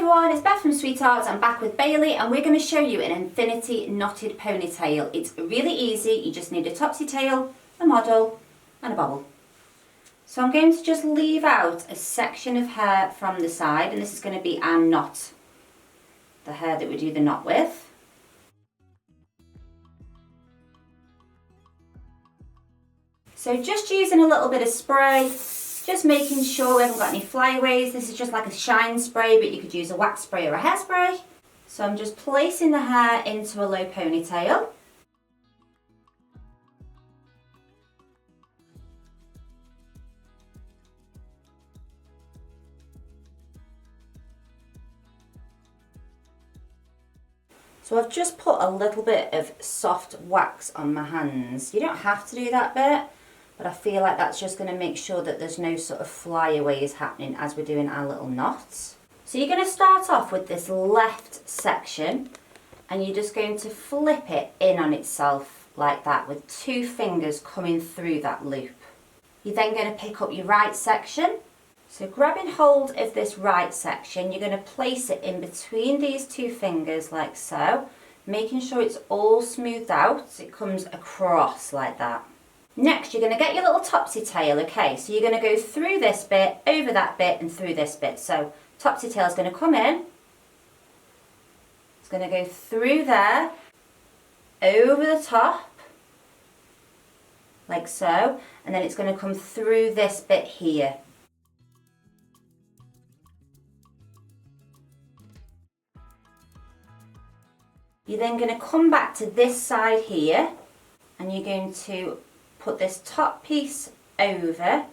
everyone, it's Beth from Sweethearts. I'm back with Bailey and we're going to show you an infinity knotted ponytail. It's really easy, you just need a topsy tail, a model and a bobble. So I'm going to just leave out a section of hair from the side, and this is going to be our knot, the hair that we do the knot with. So just using a little bit of spray, just making sure we haven't got any flyaways. This is just like a shine spray, but you could use a wax spray or a hairspray. So I'm just placing the hair into a low ponytail. So I've just put a little bit of soft wax on my hands. You don't have to do that bit, but I feel like that's just going to make sure that there's no sort of flyaways happening as we're doing our little knots. So you're going to start off with this left section and you're just going to flip it in on itself like that with 2 fingers coming through that loop. You're then going to pick up your right section. So grabbing hold of this right section, you're going to place it in between these 2 fingers like so, making sure it's all smoothed out so it comes across like that. Next, you're going to get your little topsy tail, okay? So you're going to go through this bit, over that bit and through this bit. So topsy tail is going to come in, it's going to go through there, over the top, like so, and then it's going to come through this bit here. You're then going to come back to this side here and you're going to put this top piece over,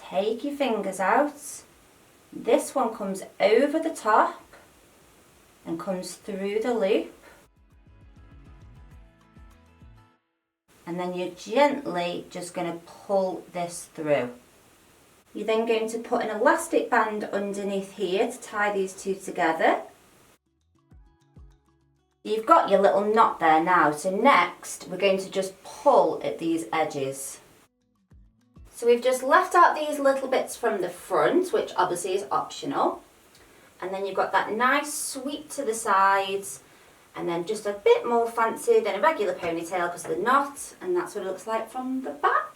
take your fingers out, this one comes over the top and comes through the loop, and then you're gently just going to pull this through. You're then going to put an elastic band underneath here to tie these 2 together. You've got your little knot there now, so next we're going to just pull at these edges. So we've just left out these little bits from the front, which obviously is optional, and then you've got that nice sweep to the sides, and then just a bit more fancy than a regular ponytail because of the knot, and that's what it looks like from the back.